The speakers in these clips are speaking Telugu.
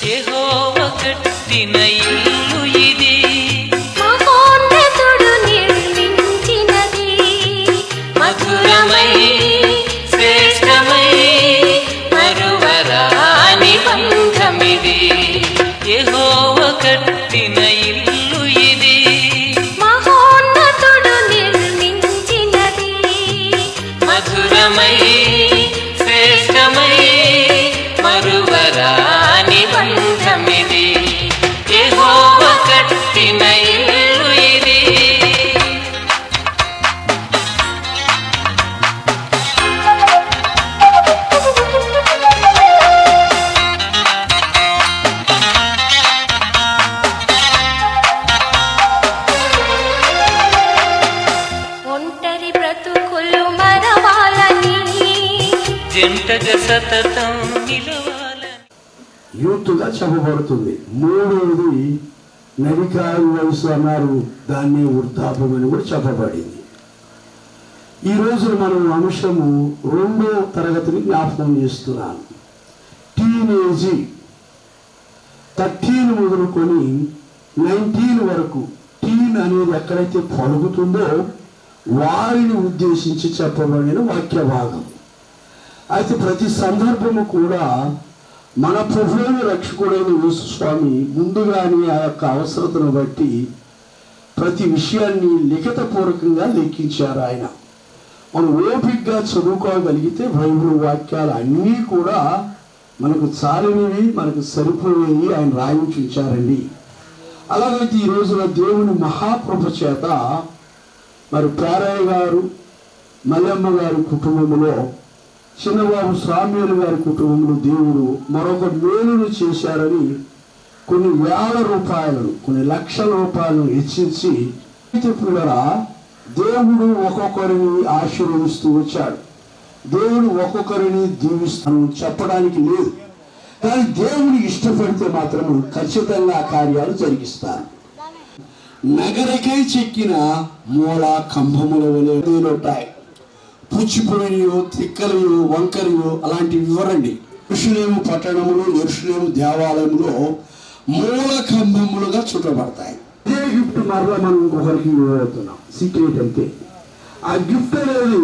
యెహోవా కట్టిన ఇల్లు ఇది, మహోన్నతుడు నిర్మించినది, మధురమై శ్రేష్టమై మరువరాని బంధమిది. యెహోవా కట్టిన ఇల్లు ఇది, మహోన్నతుడు నిర్మించినది, మధురమై శ్రేష్టమై మరువరాని బంధమిది. యెహోవా కట్టిన ఇల్లు ఇది. ఒంటరి బ్రతుకులు మరవాలని, జంటగా సతతం నిలవాలని. యూత్గా చెప్పబడుతుంది. మూడవది నడికారు వయసు అన్నారు, దాన్ని వృద్ధాప్యం అని కూడా చెప్పబడింది. ఈ రోజు మనం అంశము 2వ తరగతిని జ్ఞాపకం చేస్తున్నాను. టీనేజీ 13 మొదలుకొని 19 వరకు టీన్ అనేది ఎక్కడైతే పలుకుతుందో వారిని ఉద్దేశించి చెప్పబడిన వాక్య భాగం. అయితే ప్రతి సందర్భము కూడా మన ప్రభువుని రక్షకుడైన యేసు స్వామి ముందుగానే ఆ యొక్క అవసరతను బట్టి ప్రతి విషయాన్ని లిఖితపూర్వకంగా లెక్కించారు. ఆయన మనం ఓపికగా చదువుకోగలిగితే బైబిల్ వాక్యాలు అన్నీ కూడా మనకు చాలినవి, మనకు సరిపోయేవి ఆయన రాయించి ఉంచారండి. అలాగైతే ఈ రోజున దేవుని మహాకృప చేత మరి పేరయ్య గారు, మల్లెమ్మ గారి కుటుంబంలో, చిన్నబాబు స్వామ్యులు గారి కుటుంబంలో దేవుడు మరొక మేలును చేశారని కొన్ని వేల రూపాయలను, కొన్ని లక్షల రూపాయలను హెచ్చించి పిల్లరా దేవుడు ఒక్కొక్కరిని ఆశీర్వదిస్తూ వచ్చాడు. దేవుడు ఒక్కొక్కరిని దీవిస్తాను చెప్పడానికి లేదు, కానీ దేవుని ఇష్టపడితే మాత్రం ఖచ్చితంగా ఆ కార్యాలు జరిగిస్తారు. నగరకై చెక్కిన మూల కంభముల వలె ఉంటాయి. పుచ్చిపోయినయో, తిక్కలయో, వంకరయో అలాంటివి ఇవ్వరండి. యెరూషలేము పట్టణములో, యెరూషలేము దేవాలయంలో మూల కంభములుగా చుట్టబడతాయి. ఇదే గిఫ్ట్ మరలా మనం ఇంకొకరికి ఇవ్వబోతున్నాం. సీక్రెట్ అంటే ఆ గిఫ్ట్ అనేది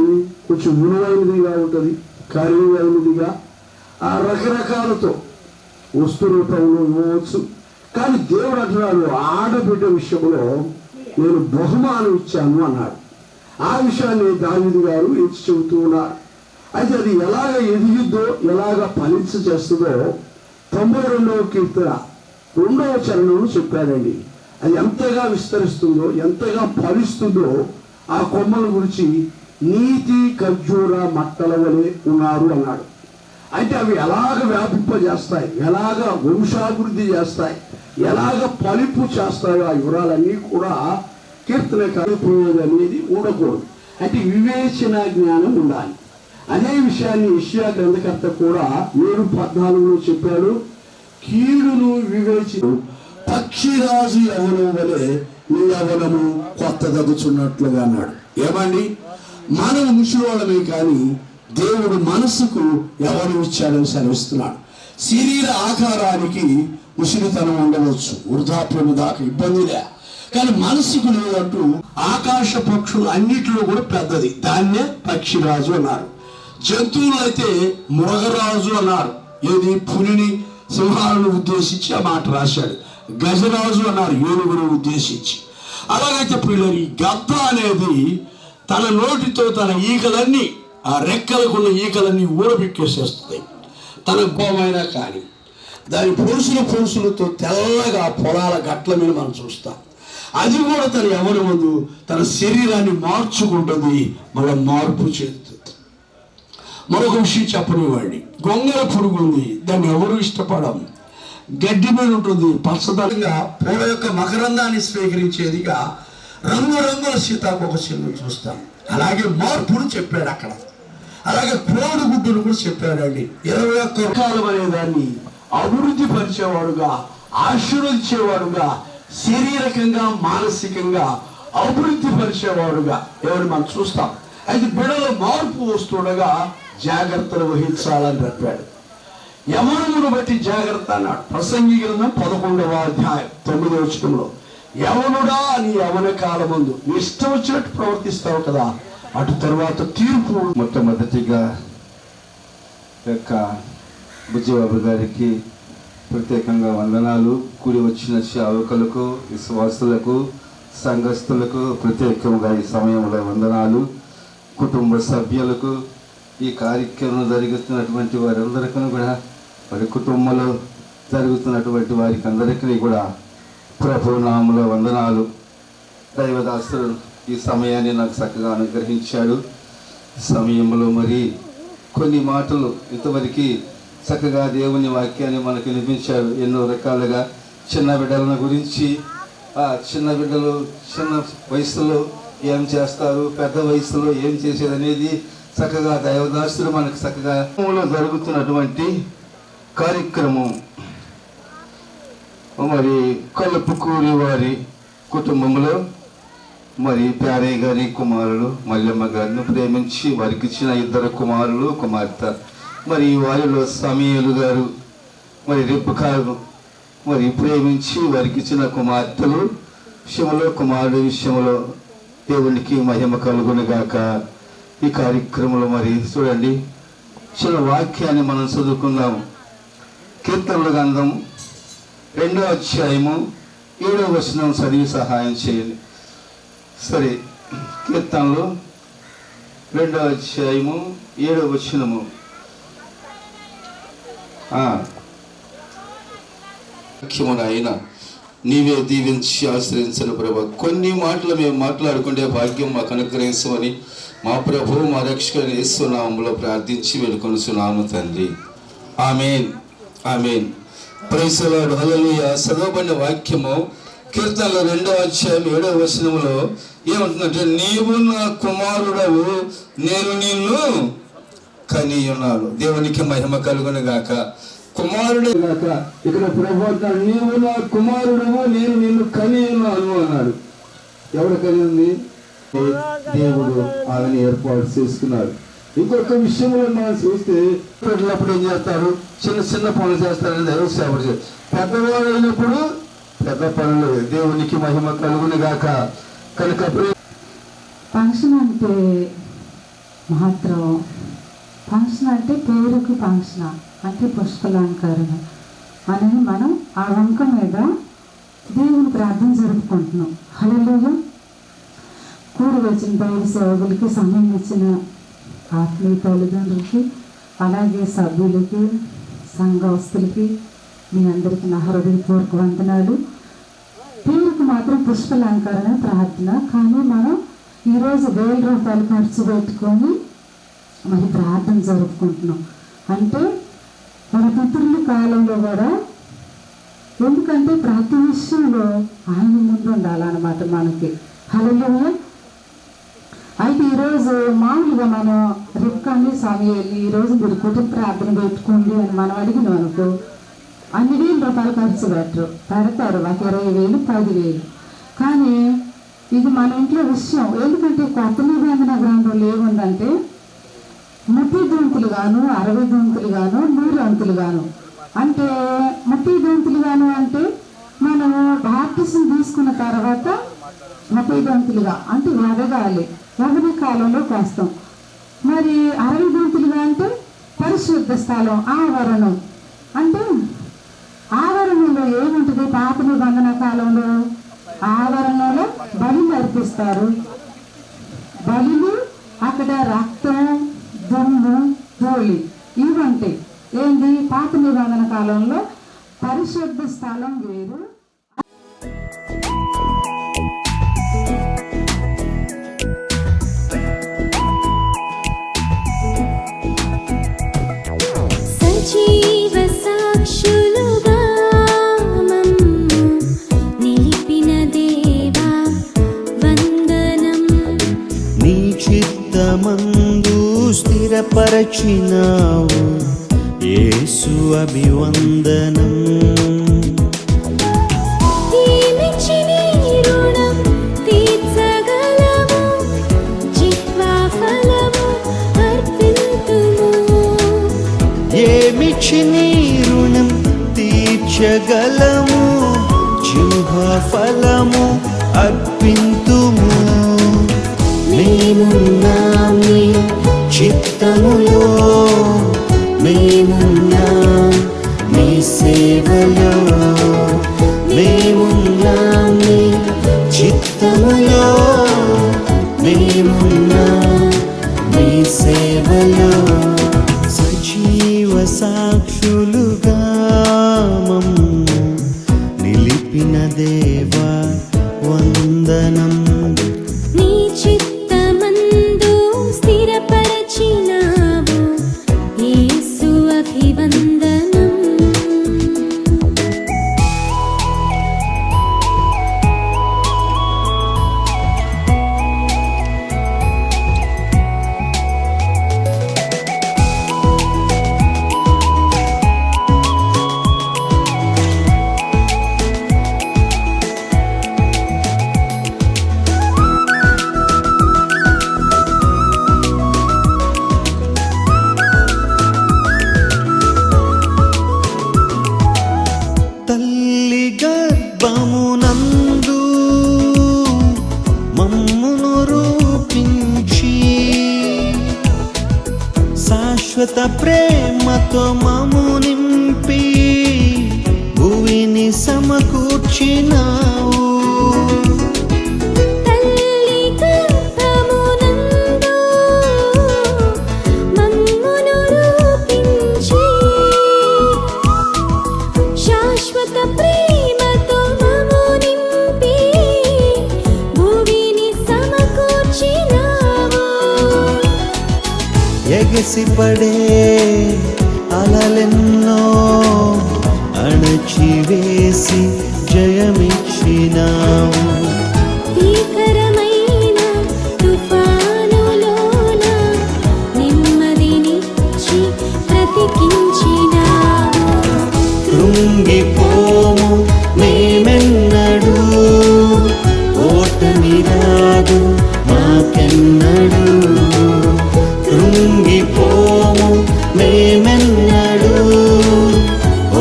కొంచెం విలువైనదిగా ఉంటుంది, ఖరీదైనదిగా, ఆ రకరకాలతో వస్తు రూపంలో ఇవ్వవచ్చు. కానీ దేవుడు అంటున్నాడు, ఆడబిడ్డ విషయంలో నేను బహుమానం ఇచ్చాను అన్నాడు. ఆ విషయాన్ని దావీదు గారు ఎత్తి చెబుతూ ఉన్నారు. అయితే అది ఎలాగ ఎదిగిద్దో, ఎలాగ ఫలించ చేస్తుందో 92వ కీర్తన 2వ చరణంలో చెప్పాడండి. అది ఎంతగా విస్తరిస్తుందో, ఎంతగా ఫలిస్తుందో ఆ కొమ్మల గురించి నీతి ఖర్జూర మట్టల వలె ఉన్నారు అన్నాడు. అంటే అవి ఎలాగ వ్యాపింపజేస్తాయి, ఎలాగ వంశాభివృద్ధి చేస్తాయి, ఎలాగ ఫలింపు చేస్తాయో ఆ వివరాలన్నీ కూడా కీర్తన కలిపోయేది అనేది ఉండకూడదు. అంటే వివేచన జ్ఞానం ఉండాలి. అదే విషయాన్ని యెషయా గ్రంథకర్త కూడా 7:14 చెప్పాడు. కీడును వివేచన పక్షిరాజు యవ్వనం వలె నీ యవ్వనము కొత్త దగ్గుచున్నట్లుగా అన్నాడు. ఏమండి, మనం ముసలివాళ్ళమే కానీ దేవుడు మనసుకు యవ్వనం ఇచ్చాడని సెలవిస్తున్నాడు. శరీర ఆకారానికి ముసలితనం ఉండవచ్చు, వృద్ధాప్యము దాకా ఇబ్బందిలే, కానీ మనసుకు లేదంటూ ఆకాశ పక్షులు అన్నిటిలో కూడా పెద్దది, దాన్నే పక్షిరాజు అన్నారు. జంతువులు అయితే మృగరాజు అన్నారు. ఏది పులిని, సింహాలను ఉద్దేశించి ఆ మాట రాశాడు. గజరాజు అన్నారు ఏనుగును ఉద్దేశించి. అలాగైతే పిల్లలు, ఈ గద్ద అనేది తన నోటితో తన ఈకలన్నీ, ఆ రెక్కలకున్న ఈకలన్నీ ఊరబిక్కేసేస్తుంది. తన గోమైనా కానీ దాని పొరుసులతో తెల్లగా పొలాల గట్ల మీద మనం చూస్తాం. అది కూడా తన యవ్వన ముందు తన శరీరాన్ని మార్చుకుంటుంది, మళ్ళీ మార్పు చెందుతుంది. మరొక విషయం చెప్పనివ్వండి, గొంగళ పురుగు ఉంది, దాన్ని ఎవరు ఇష్టపడం. గడ్డి మీద ఉంటుంది, పచ్చదనంగా పూల యొక్క మకరందాన్ని స్వీకరించేదిగా రంగురంగుల సీతాకోకచిలుకలు చూస్తాం. అలాగే మార్పును చెప్పాడు అక్కడ. అలాగే కోడిగుడ్డును కూడా చెప్పాడండి. 21 రకాలు అనే దాన్ని అభివృద్ధి పరిచేవాడుగా, ఆశీర్వదించేవాడుగా, శారీరకంగా మానసికంగా అభివృద్ధి పరిచేవాడుగా ఎవరు మనం చూస్తాం. అయితే బిడ్డలో మార్పు వస్తుండగా జాగ్రత్తలు వహించాలని చెప్పాడు. యవనమును బట్టి జాగ్రత్త అన్నాడు. ప్రసంగి గ్రంథం 11వ అధ్యాయం 9వ వచనంలో, యవనుడా నీ యవన కాలమందు నీ ఇష్టం వచ్చినట్టు ప్రవర్తిస్తావు కదా, అటు తర్వాత తీర్పు. మొట్టమొదటిగా యొక్క బుజ్జిబాబు గారికి ప్రత్యేకంగా వందనాలు. కూడి వచ్చిన సేవకులకు, విశ్వాసులకు, సంఘస్థులకు ప్రత్యేకంగా ఈ సమయంలో వందనాలు. కుటుంబ సభ్యులకు, ఈ కార్యక్రమం జరుగుతున్నటువంటి వారందరికీ కూడా, వారి కుటుంబంలో జరుగుతున్నటువంటి వారికి అందరికీ కూడా ప్రభు నామములో వందనాలు. దైవదాసుడు ఈ సమయాన్ని నాకు చక్కగా అనుగ్రహించాడు. ఈ సమయంలో మరి కొన్ని మాటలు ఇంతవరకు చక్కగా దేవుని వాక్యాన్ని మనకు వినిపించాడు. ఎన్నో రకాలుగా చిన్న బిడ్డల గురించి, ఆ చిన్న బిడ్డలు చిన్న వయసులో ఏం చేస్తారు, పెద్ద వయసులో ఏం చేసేది అనేది చక్కగా దైవదాసుడు మనకు చక్కగా జరుగుతున్నటువంటి కార్యక్రమం. మరి కలుపుకూరి వారి కుటుంబంలో మరి ప్యారయ్య గారి కుమారులు మల్లెమ్మ గారిని ప్రేమించి వారికి ఇచ్చిన 2 కుమారులు, కుమార్తె. మరి వారిలో సమీయులు గారు మరి రిబ్కాను మరి ప్రేమించి వారికి ఇచ్చిన కుమార్తెలు విషయంలో, కుమారుడు విషయంలో దేవునికి మహిమ కలుగునుగాక. ఈ కార్యక్రమంలో మరి చూడండి, చిన్న వాక్యాన్ని మనం చదువుకుందాం. కీర్తనల గ్రంథం 2వ అధ్యాయము 7వ వచనం చదివి సహాయం చేయండి. సరే, కీర్తనలు 2వ అధ్యాయము 7వ వచనము. వాక్యమునైనా నీవే దీవించి ఆశ్రయించిన ప్రభు. కొన్ని మాటలు మేము మాట్లాడుకుంటే భాగ్యం మాకు అనుగ్రహించమని మా ప్రభు మా రక్షకుని యేసు నామములో ప్రార్థించి వేడుకొనుచున్నాము తండ్రి. ఆమేన్, ఆమేన్. ప్రైజ్ ది లార్డ్, హల్లెలూయా. చదవబడిన వాక్యము కీర్తనలు 2వ అధ్యాయం 7వ వచనములో ఏమంటుందంటే, నీవు నా కుమారుడవు, నేను నిన్ను కని ఉన్నాను. దేవునికి మహిమ కలుగును గాక. కుమారుడే గాక. ఇక్కడ ప్రభు అంటాడు, నీవు నా కుమారుడవు, నేను నిన్ను కని ఉన్నాను అన్నాడు. ఎవరు కని ఉంది? దేవుడు ఆయన ఏర్పాటు చేసుకున్నాడు. ఇంకొక విషయంలో మనం చూస్తే, పిల్లలప్పుడు ఏం చేస్తారు? చిన్న చిన్న పనులు చేస్తారని దైవ సేవ చేస్తారు. పెద్దవాడు అయినప్పుడు పెద్ద పనులు. దేవునికి మహిమ కలుగును గాక. కనుక ఫంక్షన్ అంటే మాత్రం, ఫంక్షన్ అంటే పేరుకు ఫంక్షన్ అంటే పుష్కలాంకరణ అనేది మనం ఆ వంక మీద దేవుని ప్రార్థన జరుపుకుంటున్నాం. హల్లెలూయా. కూడి వచ్చిన బయలు సేవకులకి, సమయం ఇచ్చిన ఆత్మీయ తల్లిదండ్రులకి, అలాగే సభ్యులకి, సంఘస్థులకి మీ అందరికీ నా హృదయపూర్వక వందనాలు. పేరుకు మాత్రం పుష్కలాంకరణ ప్రార్థన, కానీ మనం ఈరోజు 1000 రూపాయలు ఖర్చు పెట్టుకొని మరి ప్రార్థన జరుపుకుంటున్నాం. అంటే మన పితరుల కాలంలో కూడా, ఎందుకంటే ప్రతి విషయంలో ఆయన ముందు ఉండాలన్నమాట మనకి. హల్లెలూయా. అయితే ఈరోజు మామూలుగా మనం రిబ్కాని సమయాన్ని ఈరోజు మీరు కుటుంబ ప్రార్థన పెట్టుకోండి అని మనం అడిగినాం అనుకో, అన్ని 1000 రూపాయలు ఖర్చు పెడతారు. ఒక 20,000, 10,000. కానీ ఇది మన ఇంట్లో విషయం. ఎందుకంటే కొత్త నిబంధన గ్రంథంలో ఏముందంటే 30 దొంతులు గాను, 60 దొంతులు గాను, 100 అంతులు గాను. అంటే 30 దొంతులు గాను అంటే మనము బాప్టిజం తీసుకున్న తర్వాత 30 దొంతులుగా అంటే ఎదగాలి, ఎదగని కాలంలోకి వస్తాం. మరి 60 దొంతులుగా అంటే పరిశుద్ధ స్థలం, ఆవరణం. అంటే ఆవరణంలో ఏముంటుంది? పాత నిబంధన కాలంలో ఆవరణలో బలి అర్పిస్తారు. బలిలు అక్కడ రక్తం, దుమ్ము, ధూళి ఇవంటే ఏంటి? పాత నిబంధన కాలంలో పరిశుద్ధ స్థలం వేరు. సజీవ సాక్షులుగా మమ్ము నిలిపిన దేవా వందనం. నీ చిత్తమందు స్థిరపరచినావు యేసు అభివందనం. ఏమిచ్చి నీ రుణం తీర్చగలము, జిహ్వా ఫలము అర్పింతుము. ఏమిచ్చి నీ ఫలించగలము, జిహ్వ ఫలము అర్పింతుము. మేమున్నాం నీ చిత్తములో, మేమున్నాం నీ సేవలో, మేమున్నాం నీ చిత్తములో, మేమున్నాం నీ సేవలో. సజీవ సాక్షులుగా మమ్ము నిలిపిన దేవా వందనం. నీ చిత్తమందు స్థిరపరచినావు యేసు అభివందనం. తల్లి గర్భమునందు మమ్మును రూపించి, శాశ్వత ప్రేమతో మమ్ము నింపి, భూమిని సమకూర్చినావు. తల్లి గర్భమునందు మమ్మును రూపించి, శాశ్వత ప్రేమతో మమ్ము నింపి, భూమిని సమకూర్చినావు. ఎగసిపడే అలలెన్నో అణచివేసి జయమిచ్చినావు. భీకరమైన తుఫానులోన నెమ్మదినిచ్చి బ్రతికించినావు. కృంగిపోము మేమెన్నడూ, ఓటమి రాదు మాకెన్నడూ. కృంగిపోము మేమెన్నడూ,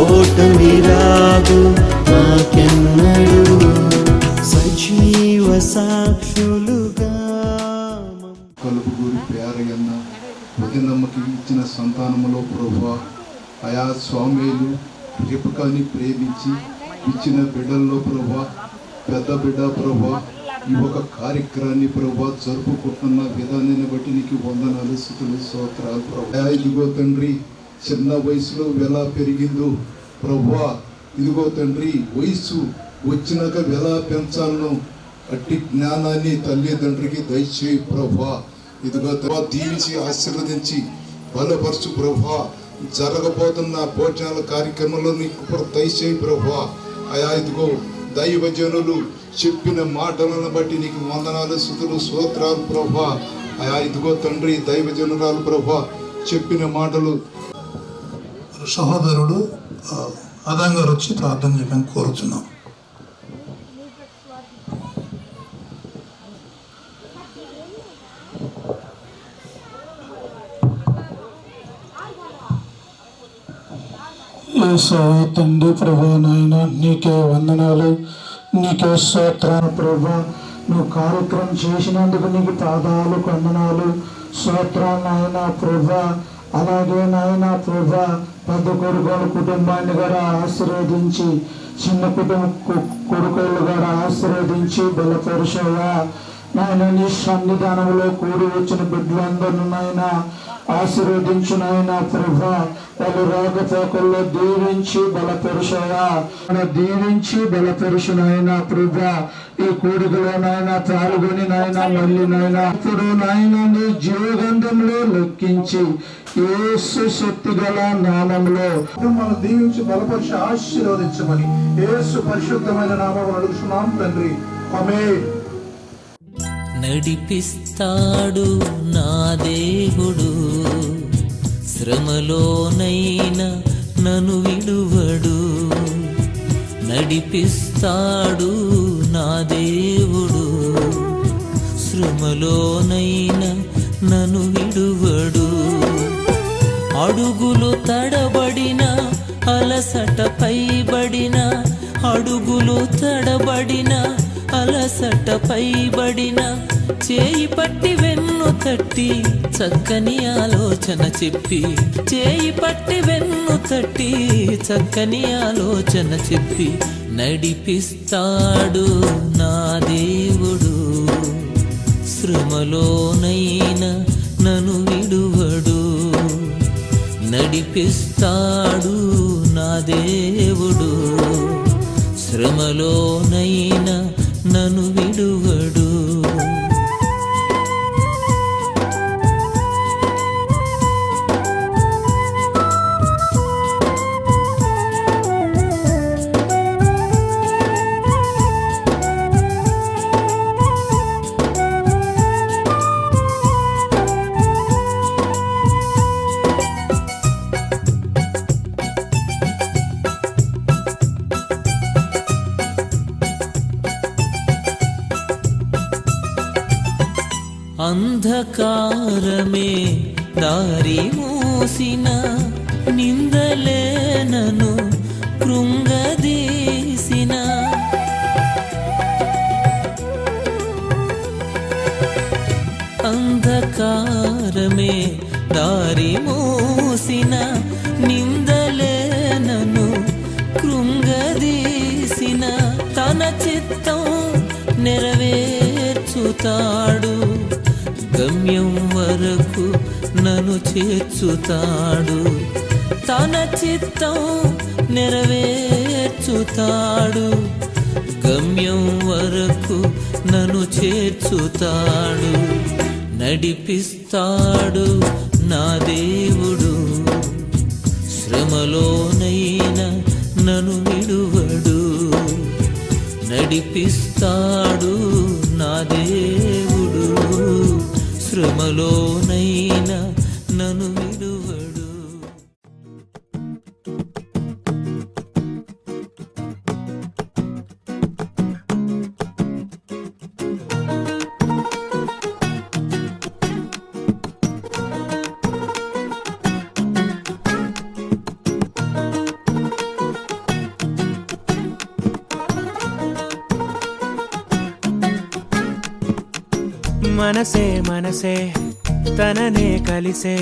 ఓటమి రాదు మాకెన్నడూ. సజీవ సాక్షులుగా కలుపుగూరి పేరయ్యన్న వదినమ్మకి ఇచ్చిన సంతానములో ప్రభువా, ఆయా స్వామీలు రిపకాని ప్రేమించి ఇచ్చిన బిడ్డల్లో ప్రభువా, పెద్ద బిడ్డ ప్రభువా, ఈ ఒక కార్యక్రమాన్ని ప్రభువా జరుపుకుంటున్న విధానాన్ని బట్టి నీకు వందనాలు, స్తుతులు, స్తోత్రాలు ప్రభువా. ఇదిగో తండ్రి, చిన్న వయసులో ఎలా పెరిగిందో ప్రభువా, ఇదిగో తండ్రి వయసు వచ్చినాక ఎలా పెంచాలనో అట్టి జ్ఞానాన్ని తల్లిదండ్రికి దయచేయి ప్రభువా. ఇదిగో దీవించి ఆశీర్వదించి బలపరచు ప్రభువా. జరగబోతున్న భోజనాల కార్యక్రమంలో నీకు కూడా దయచేయి ప్రభువా. అయా ఇదిగో దైవజనులు చెప్పిన మాటలను బట్టి నీకు వందనాలు, స్తుతులు, స్తోత్రాలు ప్రభువా. అయా ఇదిగో తండ్రి, దైవజనురాలు ప్రభువా చెప్పిన మాటలు. సహోదరుడు అదంగా వచ్చి ప్రార్థన చేయడానికి కోరుతున్నాం. తండ్రి ప్రభా, నాయన నీకే వందనాలు, నీకే స్తోత్రాలు ప్రభా. నువ్వు కార్యక్రమం చేసినందుకు నీకు పాదాలు వందనాలు, స్తోత్రాలు నాయన ప్రభా. అలాగే నాయన ప్రభా, పెద్ద కొడుకుల కుటుంబాన్ని కూడా ఆశీర్వదించి, చిన్న కొడుకులు కూడా ఆశీర్వదించి బలపరుషవా. నాయన నీ సన్నిధానంలో కూడి వచ్చిన బిడ్డలందరూ నాయన ఆశీర్వదించు నాయన ప్రభా. వాళ్ళు రాకపోకల్లో దీవించి బలపరుషవా, దీవించి బలపరుషు నాయన ప్రభా. ఈ కూడికలో నాయన పాల్గొని నాయన మళ్ళీ నాయన ఇప్పుడు నాయన నీ జీవగంధంలో లెక్కించి యేసు శక్తి గల నామంలో మనం దీవించి బలపరిచి ఆశీర్వదించమని యేసు పరిశుద్ధమైన నామములో అడుగుతున్నాం తండ్రి, ఆమేన్. నడిపిస్తాడు నా దేవుడు, శ్రమలోనైనా నన్ను విడువడు. నడిపిస్తాడు నా దేవుడు, శ్రమలోనైనా నన్ను విడువడు. అడుగులు తడబడిన అలసట పైబడిన అడుగులు తడబడిన అలసట పైబడిన చేయి పట్టి వెన్ను తట్టి చక్కని ఆలోచన చెప్పి చేయి పట్టి వెన్ను తట్టి చక్కని ఆలోచన చెప్పి నడిపిస్తాడు నా దేవుడు. శ్రమలోనైనా నన్ను విడువడు, నడిపిస్తాడు నా దేవుడు. శ్రమలోనైనా నన్ను విడువడు. అంధకారమే దారి మూసిన నిందలే నన్ను కృంగదీసిన అంధకారమే దారి మూసిన నిందలే నన్ను కృంగదీసిన తన చిత్తం నెరవేర్చుతాడు, గమ్యం వరకు నన్ను చేర్చుతాడు. తన చిత్తం నెరవేర్చుతాడు, గమ్యం వరకు నన్ను చేర్చుతాడు. నడిపిస్తాడు నా దేవుడు, శ్రమలోనైనా నన్ను విడువడు. నడిపిస్తాడు నా దేవుడు, శ్రమలోనైనా నన్ను విడువడు. మనసే మనసే తననే కలిసే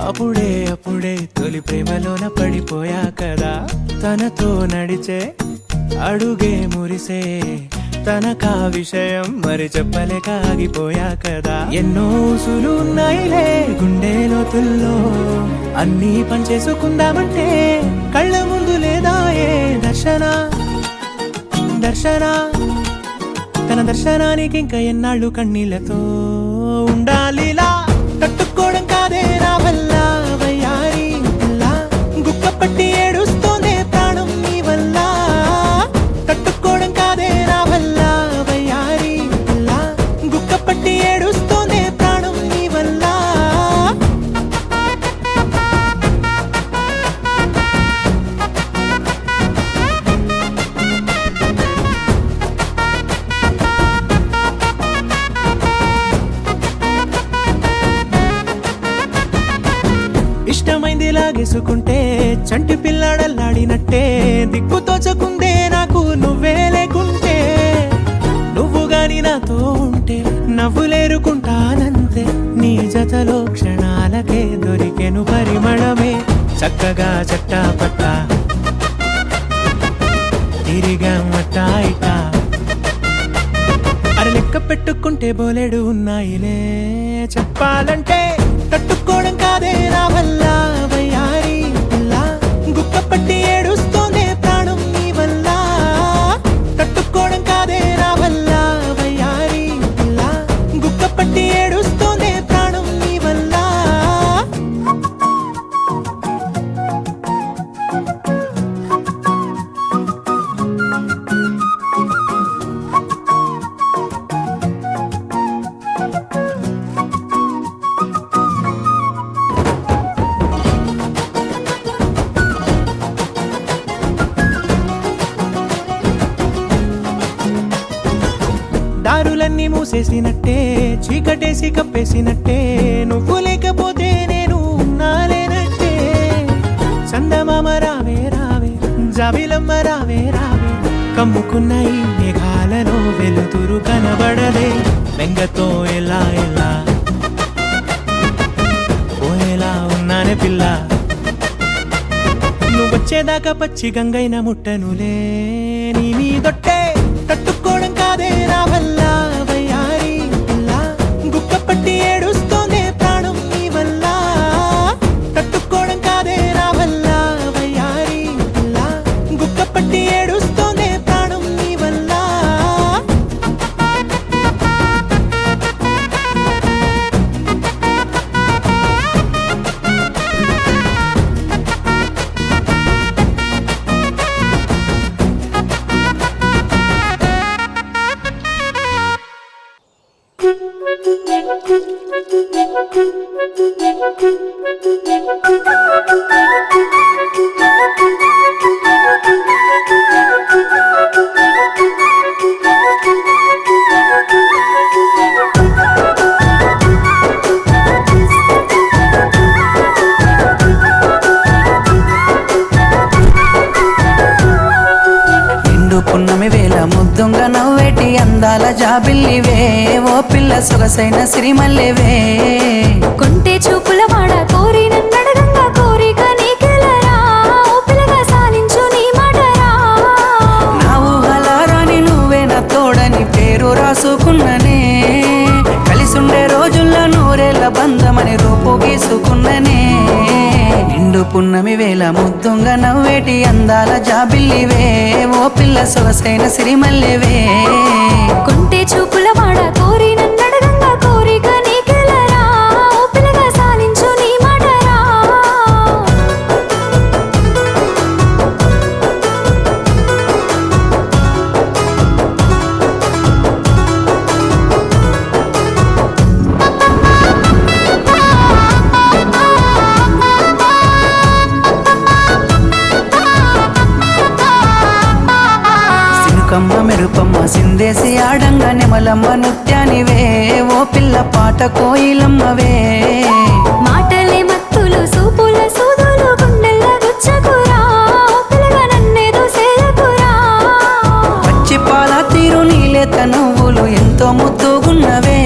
అప్పుడే అప్పుడే తొలి ప్రేమలోన పడిపోయా కదా. తనతో నడిచే అడుగే మురిసే తనకా విషయం మరి చెప్పలేక ఆగిపోయా కదా. ఎన్నో ఊసులు ఉన్నాయిలే గుండె లోతుల్లో, అన్నీ పనిచేసుకుందామంటే కళ్ళ ముందు లేదా ఏ దర్శన దర్శన. తన దర్శనానికి ఇంకా ఎన్నాళ్ళు కన్నీళ్లతో ఉండాలిలా. తట్టుకోవడం కాదే నా వల్ల వయ్యారి పిల్ల, గుక్కపట్టి ఏడుస్తోందే ప్రాణం నీ వల్ల. తట్టుకోవడం కాదే నా వల్ల వయ్యారి పిల్ల, గుక్కపట్టి ఏడుస్తోందే ప్రాణం నీ వల్ల. ఇష్టమైంది లాగేసుకుంటే చంటి పిల్లాడల్లాడినట్టే, దిక్కు తోచకుందే నాకు నువ్వే లేకుంటే. నువ్వు గాని నాతో ఉంటే నవ్వులేరుకుంటానంతే, నీ జతలో క్షణాలకే దొరికెను పరిమళమే. చక్కగా చట్టా పట్టా తిరిగా మట్టా ఇట్టా, అరే లెక్క పెట్టుకుంటే బోలెడు ఉన్నాయిలే చెప్పాలంటే. తట్టుకోవడం కాదే నా వల్ల వయ్యారి పిల్ల, గుక్కపట్టి ఏడుస్తోందే ప్రాణం నీ వల్ల. తట్టుకోవడం కాదే నా వల్ల వయ్యారి పిల్ల, గుక్కపట్టి ఏడుస్తోందే ప్రాణం నీ వల్ల. దారులన్నీ మూసేసినట్టే, చీకటేసి కప్పేసినట్టే, నువ్వు లేకపోతే నేను ఉన్నాలేనట్టే. చందమామ రావే జాబిలమ్మ రావే రావే, కమ్ముకున్న ఈ మేఘాలలో వెలుతురు కనబడదే. బెంగతో ఎలా ఎలా పోయేలా ఉన్నానే పిల్ల, నువ్వు వచ్చేదాకా పచ్చి గంగైన ముట్టనులే. నీ మీదొట్టే తట్టుకోవడం కాదే నా వల్ల వయ్యారి పిల్ల, గుక్క పట్టి ఏడుస్తోందే ప్రాణం నీ వల్ల. తట్టుకోవడం కాదే నా వల్ల వయ్యారి పిల్ల, గుక్క పట్టి ఏడుస్తోందే ప్రాణం నీ వల్ల. పున్నమి వేళ ముద్దుంగా నవ్వేటి అందాల జాబిల్లివే, ఓ పిల్ల సొగసైన సిరిమల్లివే. కొంటే చూపుల వాడ కోరి నన్నడగంగా కోరిక నీకెలరా, ఓ పిల్లగా సాలించు నీ మాటరా. నా ఊహలారాని నువ్వే నా తోడని పేరు రాసుకున్ననే, కలిసుండే రోజుల్లో నూరేళ్ల బంధమని రూపు గీసుకున్ననే. నిండు పున్నమి వేళ ముద్దుంగా నవ్వేటి అందాల జాబిల్లివే, ఓ పిల్ల సొగసైన సిరిమల్లివే. కొంటే చూపుల వాడ కోరి నన్నడగంగా కోరిక నీకెలరా, ఓ పిల్లగా సాలించు నీ మాటరా. సినుకమ్మ మెరుపమ్మ సిందేసి ఆడంగా నెమలమ్మ నృత్యానివే, ఓ పిల్ల పాట కోయిలమ్మవే. మాటలే మత్తులు సూపుల సూదులు గుండెల్ల గుచ్చకురా, ఓ పిల్లగా నన్నేదో సేయకురా. పచ్చి పాల తీరు నీలేత నువ్వులు ఎంతో ముద్దుగున్నవే,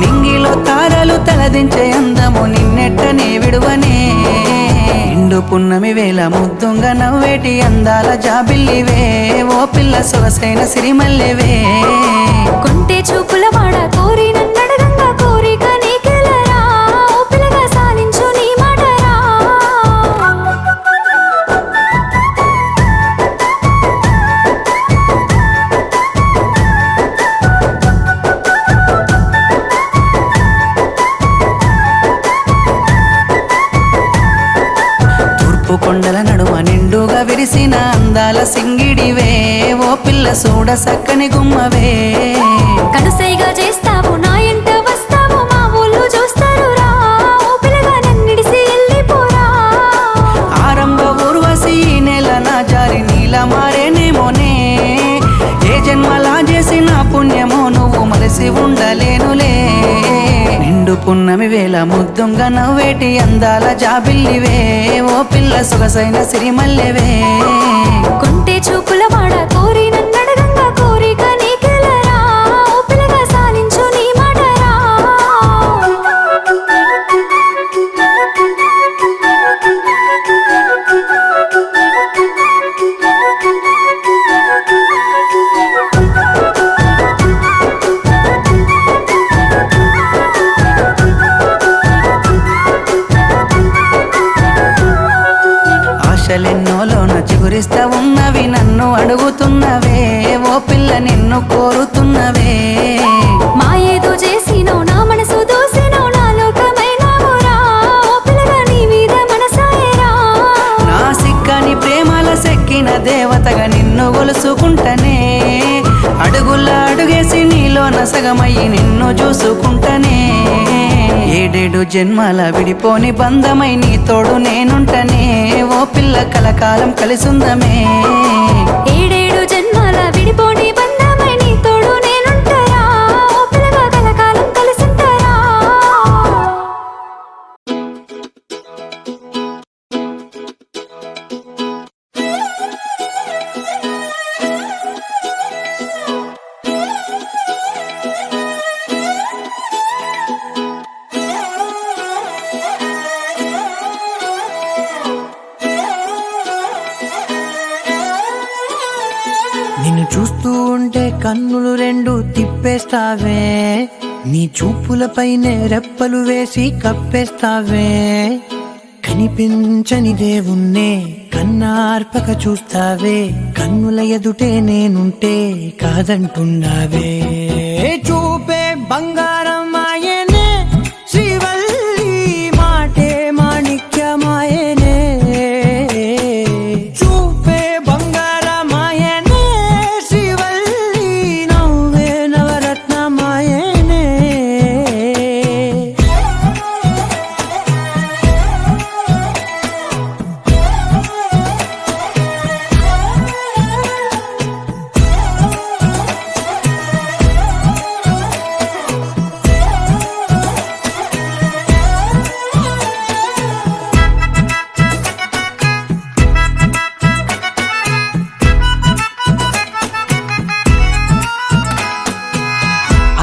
నింగిలో తారలు తలదించే అందము నిన్నెట్టనే విడువనే. నిండు పున్నమి వేళ ముద్దుంగా నవ్వేటి అందాల జాబిల్లివే, ఓ పిల్ల సొగసైన సిరిమల్లివే. కొంటే చూపుల వాడ కోరి నన్నడగంగా కోరిక నీకెలరా, ఓ పిల్లగా సాలించు నీ మాటరా. తూర్పు కొండల నడుమ నిండుగా విరిసిన అందాల సింగిడివే, ఓ పిల్ల సూడ సక్కని గుమ్మవే. కనుసైగా చేస్తావు నా ఎంట వస్తావు, మా ఊళ్ళు చూస్తారు రా, ఓ పిల్లగా నన్నిడిసి వెళ్ళిపోరా. ఆరంభ ఊర్వశి ఈ నెల నా జారి నీల మారేనేమోనే, ఏ జన్మలా చేసిన పుణ్యమో నువ్వు మలసి ఉండలేనులే. నిండు పున్నమి వేళ ముద్దుంగా నవ్వేటి అందాల జాబిల్లివే, ఓ పిల్ల సొగసైన సిరిమల్లెవే. కొంటే చూపుల వాడ కోరి నన్నడగంగా కోరిక నీకెలరా, ఓ పిల్లగా సాలించు నీ మాటరా. ఆశలెన్నోలోన చిగురిస్తా ఉన్నవి నన్ను అడుగుతున్నవే, ఓ పిల్ల నిన్ను కోరుతున్నవే. మా ఏదో చేసినో నా మనసు దోసినో నా లోకమైనావురా, ఓ పిల్లగా నీ మీద మనసాయరా. నా సిక్కని ప్రేమల సెక్కిన దేవతగా నిన్ను గొలుసుకుంటనే, అడుగుల అడుగేసి నీలోన సగమయ్యి నిన్ను చూసుకుంటనే. ఏడేడు జన్మల విడిపోని బంధమై నీ తోడు నేనుంటనే, ఓ పిల్ల కలకాలం కలిసుందమే. ఏడేడు జన్మాల విడిపోని బంధమై నీ తోడు నేనుంటారా, ఓ పిల్లగా కలకాలం కలిసుంటారా. నిన్ను చూస్తూ ఉంటే కన్నులు రెండు తిప్పేస్తావే, నీ చూపులపైనే రెప్పలు వేసి కప్పేస్తావే. కనిపించని దేవుణ్ణే కన్నార్పక చూస్తావే, కన్నుల ఎదుటే నేనుంటే కాదంటున్నావే. చూపే బంగారం ఆయనే శ్రీవల్లి, మాటే మాణిక్యమాయనే. చూపే బంగారం ఆయనే శ్రీవల్లి, నవ్వే నవరత్నమాయనే.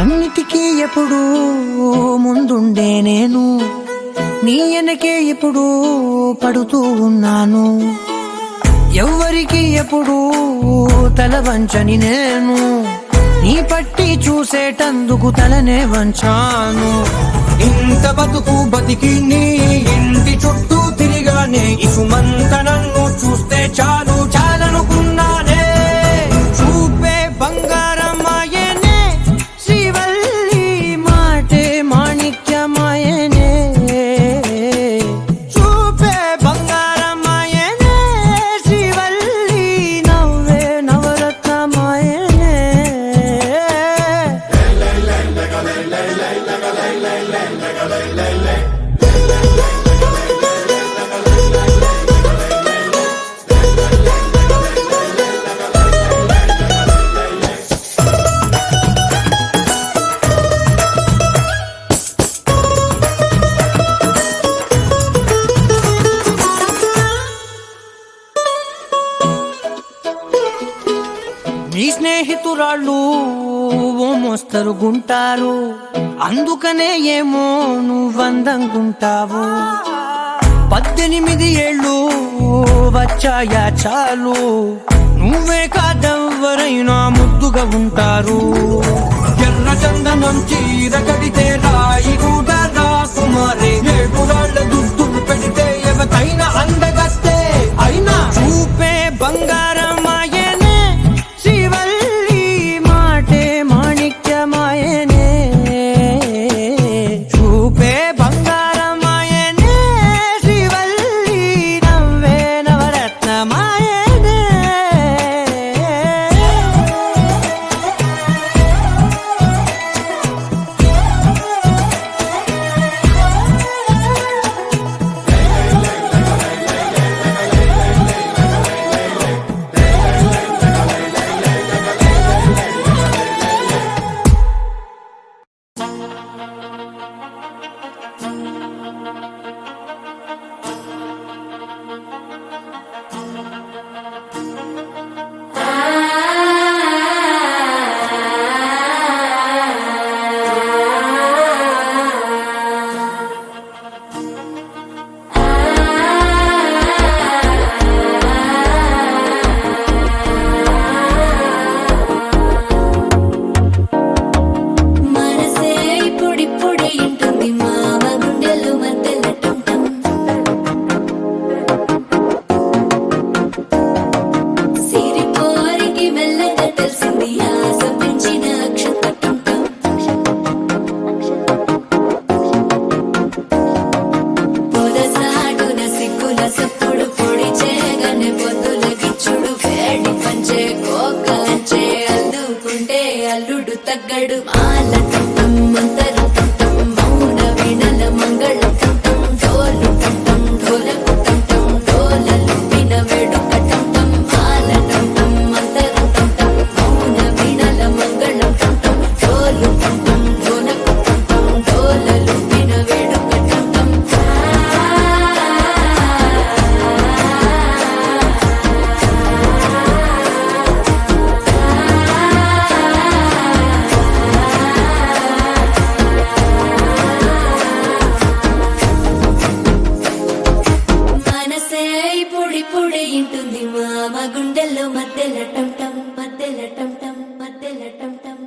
అన్నిటికీ ఎప్పుడు ముందుండే నేను, నీ వెనకే ఎప్పుడు పడుతూ ఉన్నాను. ఎవ్వరికి ఎప్పుడు తల వంచని నేను, నీ పట్టి చూసేటందుకు తలనే వంచాను. ఇంత బతుకు బతికి నీ ఇంటి చుట్టూ తిరిగానే, ఇసుమంత నన్ను చూస్తే చాలు చాలనుకున్నానే. చూపే బంగారం ఆయనే శ్రీవల్లి, మాటే మాణిక్యమాయనే. చూపే బంగారం ఆయనే శ్రీవల్లి, నవ్వే నవరత్నమాయనే. నీ స్నేహితురాళ్ళు ఓ మోస్తరు గుంటారు, అందుకనే ఏమో నువ్వందంగుంటావు. 18 ఏళ్ళు వచ్చాయా చాలు, నువ్వే కాదెవ్వరైనా ముద్దుగా ఉంటారు. ఎర్ర చందనం చీర కడితే రాయి కూడా రాకుమారే, 7 రాళ్ళ దుద్దులు పెడితే ఎవతైనా అందగస్తే. అయినా చూపే బంగారం ఆయనే శ్రీవల్లి, మాటే మాణిక్యమాయనే. చూపే బంగారం ఆయనే శ్రీవల్లి, నవ్వే నవరత్నమాయనే. అల్లుడు తగ్గడు మాల టం మంతరు టం మౌన వీణల మంగళ టం డోలు టం డోలకు టం డోలలు విన వేడుక టం మాల టం మంతరు టం మౌన వీణల మంగళ టం డోలు టం డోలకు టం డోలలు విన వేడుక టం. మనసే పొడి పొడి ఇంటుంది మామ గుండెల్లో మధ్యలో టం టం మధ్య మధ్యల టం టం మధ్యల టం టం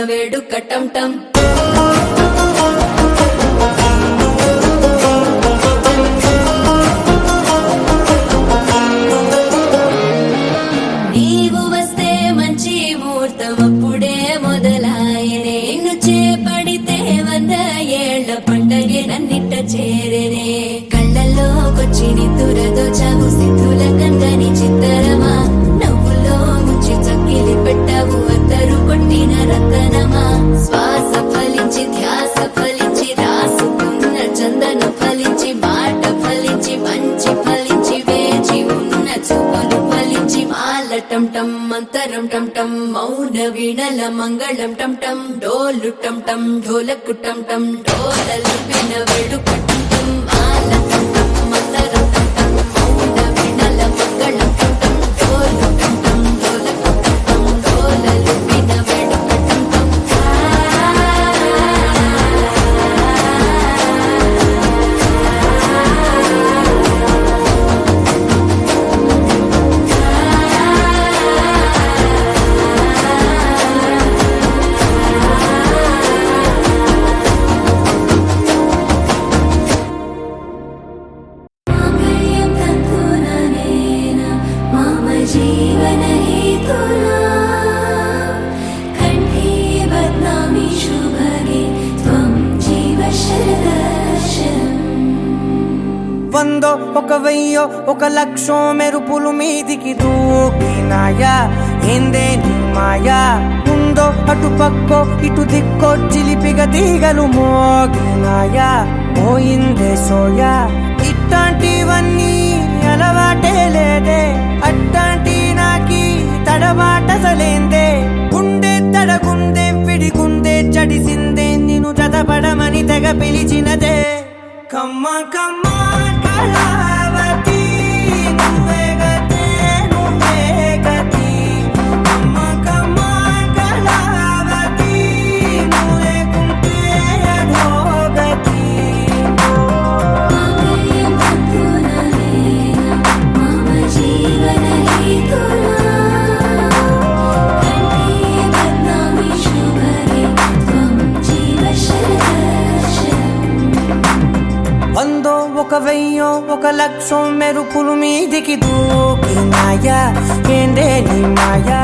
వేడుక టం టం నీవు వస్తే మంచి ముహూర్తం అప్పుడే మొదలాయనే నిన్ను చేపడితే 100 ఏళ్ల పండగే నన్నిట్ట చేరేనే కళ్ళల్లోకొచ్చి నిద్దురదోచావు సిద్ధుల కందని చిత్తరమా నవ్వులో ముంచి చక్కిలి పెట్టావు అద్దరు కొట్టిన రతనమా శ్వాస ఫలించి ధ్యాస ఫలించి రాసుకున్న చందన ఫలించి మాట ఫలించి మంచి ఫలించి వేచి ఉన్న చూపులు ఫలించి మాల టం టం మంతరం టం టం మౌన వీణల మంగళం టం టం డోలు టం టం ఢోలకు టం టం డోలలు విన వేడుక టం టం మాల టం టం మంతరం టం టం మౌన వీణల మంగళం టం టం డోలు టం టం ఢోలకు టం టం డోలలు విన వేడుక టం టం మాంగళ్యం తంతుననేన మమ జీవన హేతునా కంఠే బధ్నామి శుభగే త్వం జీవ శరదర్శనం వందో ఒక వెయ్యో ఒక లక్షో మెరుపులు మీదికి దూకినాయా ఏందే నీ మాయా ఉందో అటు పక్కో ఇటు దిక్కో చిలిపిగ తీగలు మోగినాయా పోయిందే సోయా ఇట్లాంటివన్నీ అలవాటే లేదే అట్లాంటి నాకి తడబాటసలేందే గుండె తడగుందే విడిగుందే చడిసిందే నిన్ను జతపడమని తెగ పిలిచినదే కమ్మ కమ్మ కళావతి నువ్వే గతే నువ్వే గతి కమ్మ కమ్మ కళావతి నువ్వు లేకుంటే అధోగతి మాంగళ్యం తంతుననేన మమ జీవన హేతునా కంఠే బధ్నామి శుభగే త్వం జీవ శరదర్శనం వందో ఒక వెయ్యో ఒక లక్షో మెరుపులు మీదికి దూకినాయా ఏందే నీ మాయా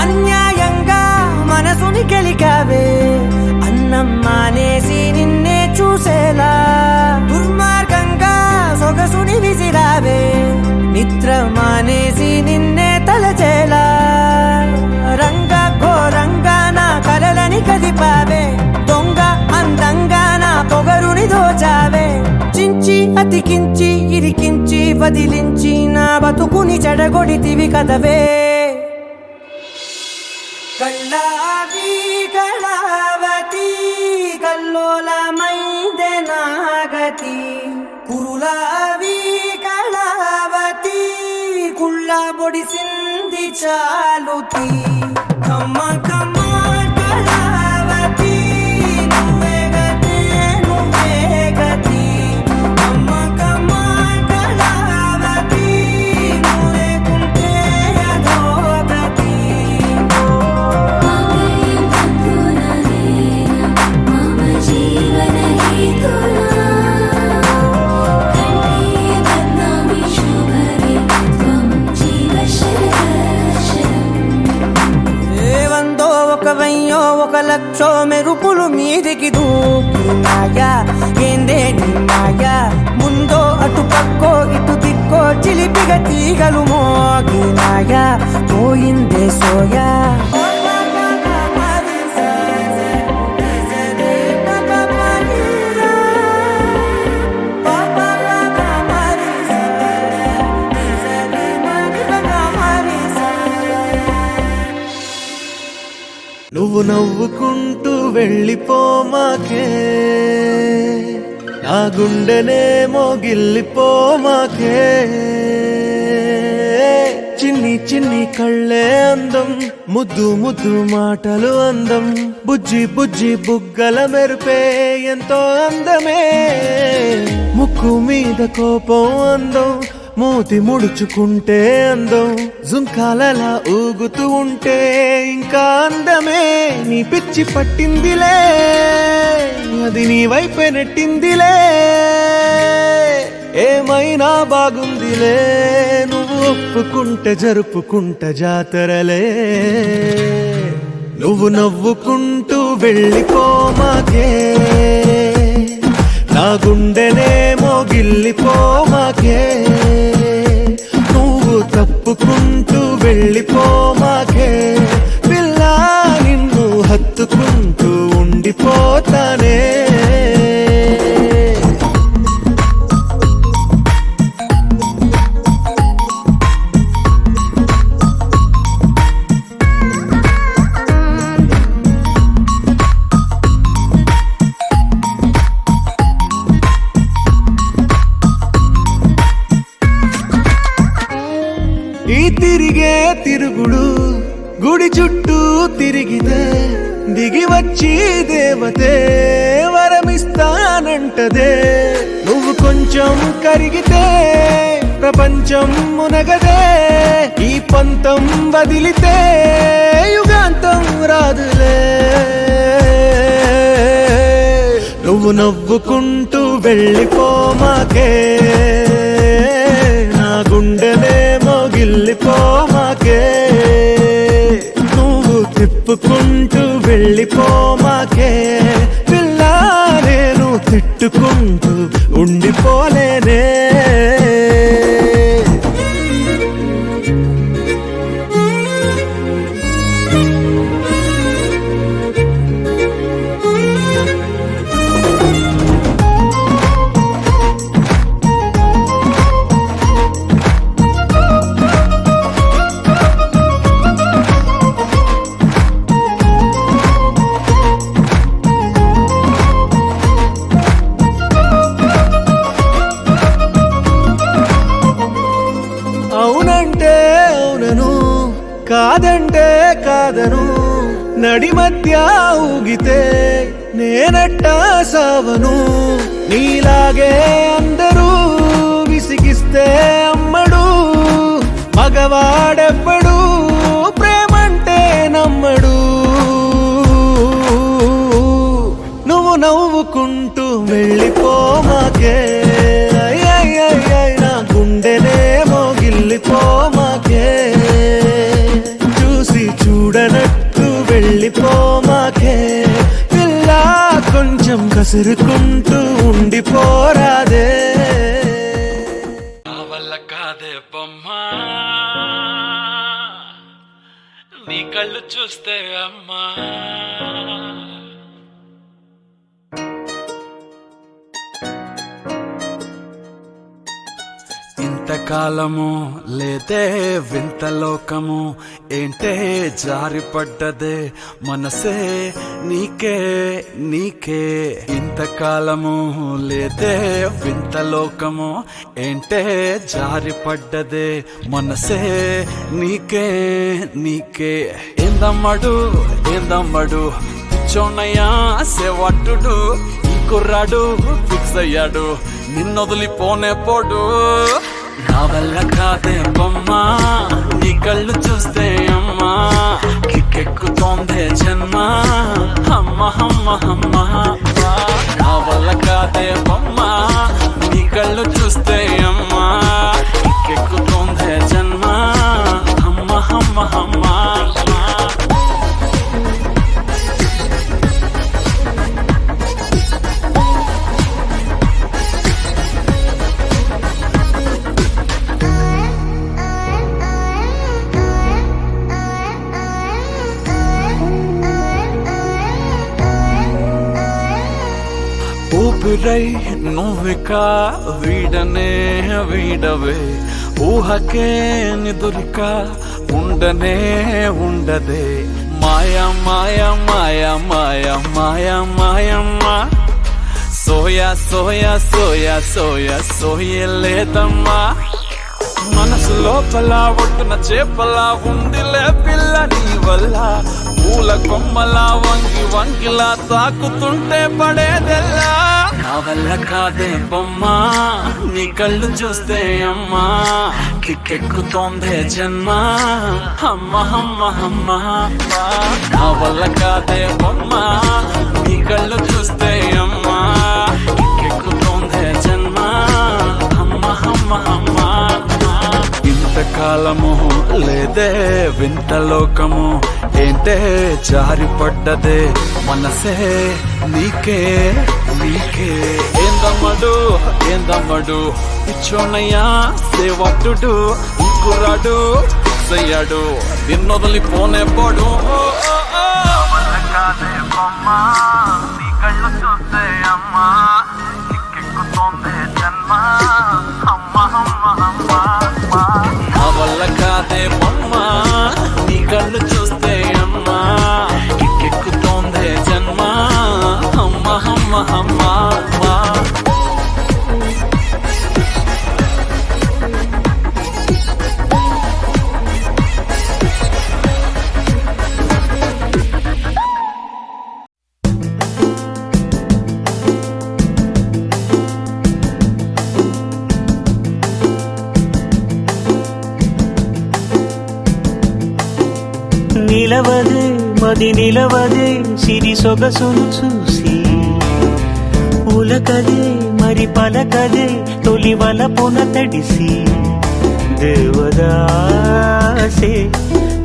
అన్యాయంగా మనసుని గెలికావే అన్నం మానేసి నిన్నే చూసేలా దుర్మార్గంగా సొగసుని విసిరావే నిద్ర మానేసి నిన్నే తలచేలా రంగా ఘోరంగా నా కలలని కదిపావే దొంగ అందంగా నా పొగరుని దోచావే చించి అతికించి ఇరికించి వదిలించి నా బతుకుని చెడగొడితివి కదవే కళ్ళావి కళావతి కల్లోలమైందే నాగతి కురులావి కళావతి కుళ్ళ బొడిసింది చాలుతి కమ్మ కమ్మ ఒక వెయ్యో ఒక లక్షో మెరుపులు మీదికి దూకినాయా ఏందే నీ మాయా ముందో అటు పక్కో ఇటు దిక్కో చిలిపిగా తీగలు మోగినాయా పోయిందే సోయా నువ్వు నవ్వుకుంటూ వెళ్ళిపోమాకే నా గుండెనేమో గిల్లిపోమాకే చిన్ని చిన్ని కళ్ళే అందం ముద్దు ముద్దు మాటలు అందం బుజ్జి బుజ్జి బుగ్గల మెరుపే ఎంతో అందమే ముక్కు మీద కోపం అందం మూతి ముడుచుకుంటే అందం జుంకాలలా ఊగుతూ ఉంటే ఇంకా అందమే నీ పిచ్చి పట్టిందిలే అది నీ వైపే నెట్టిందిలే ఏమైనా బాగుందిలే నువ్వు ఒప్పుకుంటే జరుపుకుంటే జాతరలే నువ్వు నవ్వుకుంటూ వెళ్ళిపోమాకే నా గుండెనేమో గిల్లిపోమాకే నువ్వు తప్పుకుంటూ వెళ్ళిపోమాకే పిల్ల నిన్ను హత్తుకుంటూ ఉండిపోతానే ఈ తిరిగే తిరుగుడు గుడి చుట్టూ తిరిగితే దిగి వచ్చి దేవతే వరమిస్తానంటదే నువ్వు కొంచెం కరిగితే ప్రపంచం మునగదే ఈ పంతం వదిలితే యుగాంతం రాదులే నువ్వు నవ్వుకుంటూ వెళ్ళిపోమాకే నా గుండెనేమో గిల్లిపోమాకే నువ్వు తిప్పుకుంటూ వెళ్ళిపోమాకే పిల్ల నేను తిట్టుకుంటూ ఉండిపోలేనే అవునంటే అవునను కాదంటే కాదను నడి మధ్య ఊగితే నేనట్టా సావను నీలాగే అందరూ విసిగిస్తే అమ్మడు మగవాడెవ్వడు ప్రేమంటే నమ్మడు నువ్వు నవ్వుకుంటూ వెళ్ళిపోమాకే నా గుండెనేమో గిల్లిపోమాకే చూసి చూడనట్టు వెళ్ళిపోమాకే పిల్ల కొంచెం కసురుకుంటూ ఉండిపోరాదే నా వల్ల కాదే బొమ్మా నీ కళ్ళు చూస్తే అమ్మా ఇంతకాలము లేదే వింత లోకము ఏంటే జారిపడ్డదే మనసే నీకే నీకే ఇంతకాలము లేదే వింత లోకము ఏంటే జారిపడ్డదే మనసే నీకే నీకే ఏందమ్మడు ఏందమ్మడు పిచ్చోన్నయ్యా సేవట్టుడు ఈ కుర్రాడు ఫిక్స్ అయ్యాడు నిన్నొదిలిపోనే పోడు నా వల్ల కాదే బొమ్మా నీ కళ్ళు చూస్తే అమ్మా కిక్కెక్కుతోందే జన్మ అమ్మ అమ్మ అమ్మ నా వల్ల కాదే బొమ్మా నీ కళ్ళు చూస్తే అమ్మా కిక్కెక్కుతోందే జన్మ అమ్మ అమ్మ అమ్మ ఊపిరై నువ్విక వీడనే వీడవే, ఊహకే నిదురిక ఉండనే ఉండదే. మాయా మాయా మాయా మాయా మాయా మాయమ్మా, సోయా సోయా సోయా సోయా సోయలేదమ్మా. మనసు లోపల ఒట్టున చేపలా ఉందిలే పిల్ల నీ వల్ల, పూల కొమ్మలా వంగి వంగిలా తాకుతుంటే పడేదెల్లా. నా వల్ల కాదే బొమ్మా, నీ కళ్ళు చూస్తే అమ్మా, కిక్కెక్కుతోందే జన్మ అమ్మ అమ్మ అమ్మ. నా వల్ల కాదే బొమ్మా, నీ కళ్ళు చూస్తే అమ్మా, కిక్కెక్కుతోందే జన్మ అమ్మ అమ్మ అమ్మ. ఇంతకాలము లేదే వింత లోకము, ఏంటే జారిపడ్డదే మనసే నీకే నీకే. ఏందమ్మడు ఏందమ్మడు ఇచ్చోనయ్యా సేవట్టుడు, ఇంకురాడు చెయ్యాడు నిన్నొదలిపోనే పోడు. నీ కళ్ళు చూస్తే అమ్మా, కిక్కెక్కుతోందే జన్మ అమ్మ అమ్మ అమ్మ. నా వల్ల కాదే బొమ్మ, నీ కళ్ళు చూస్తే అమ్మా, కిక్కెక్కుతోందే జన్మ అమ్మ అమ్మ అమ్మ. నిలవదే మది నిలవదే సిరి సొగసును చూసి, ఉలకదే మరి పలకదే తొలి వలపున తడిసి. దేవదాసే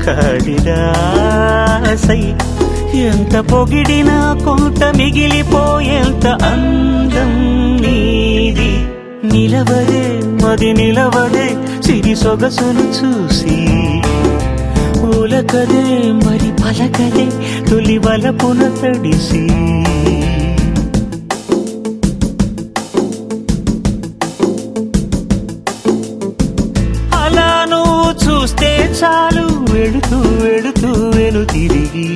కాళిదాసై ఎంత పొగిడినా కొంత మిగిలిపోయేంత అందం నీది. నిలవదే మది నిలవదే సిరి సొగసును చూసి, ఉలకదే మరి పలకదే తొలి వలపున తడిసి. అలా నువ్వు చూస్తే చాలు వెడుతూ వెడుతూ వెను తిరిగి,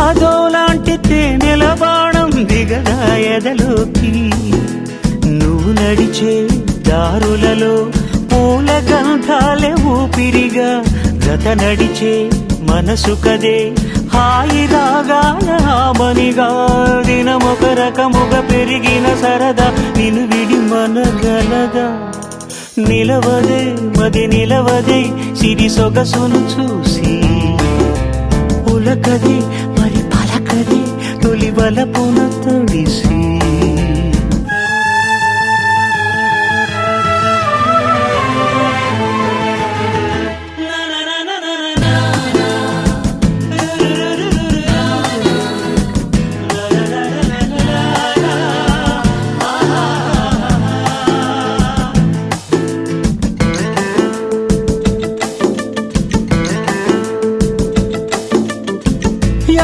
అదోలాంటి తేనెల బాణం దిగదా ఎదలోకి. నువ్వు నడిచే దారులలో పూల గంధాలే ఊపిరిగా, జత నడిచే మనసు కదే హాయి రాగాల హామనిగా. దినమొక రకముగా పెరిగిన సరదా నిన్ను విడి మనగలదా. నిలవదే మది నిలవదే సిరి సొగసును చూసి, ఉలకదే మరి పలకదే తొలి వలపున తడిసి.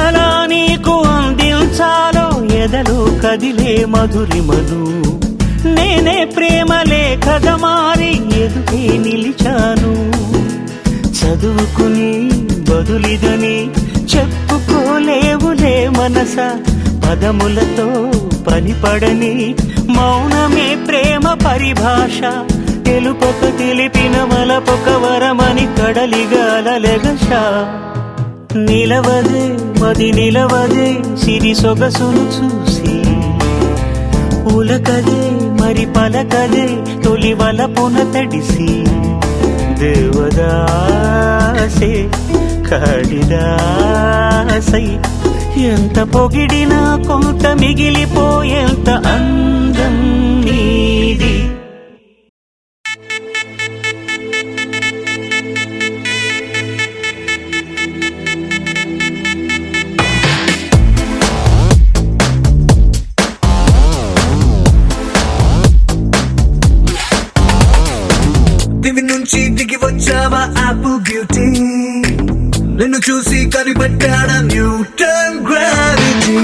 ఎలా నీకు అందించాలో ఎదలో కదిలే మధురిమను, నేనే ప్రేమ లేఖగా మారి ఎదుటే నిలిచాను. చదువుకుని బదులిదని చెప్పుకోలేవులే మనస, పదములతో పనిపడని మౌనమే ప్రేమ పరిభాష. తెలుపొక తెలిపిన వలపొక వరమని కడలిగాలెగష. నిలవదే మది నిలవదే సిరి సొగసును చూసి, ఉలకదే మరి పలకదే తొలి వలపున తడిసి. దేవదాసే కాళిదాసై ఎంత పొగిడినా కొంత మిగిలిపోయేంత అందం నీది. దివి నుంచి దిగి వచ్చావా ఆపిల్ బ్యూటీ, నిన్ను చూసి కనిపెట్టాడా న్యూటన్ గ్రావిటీ.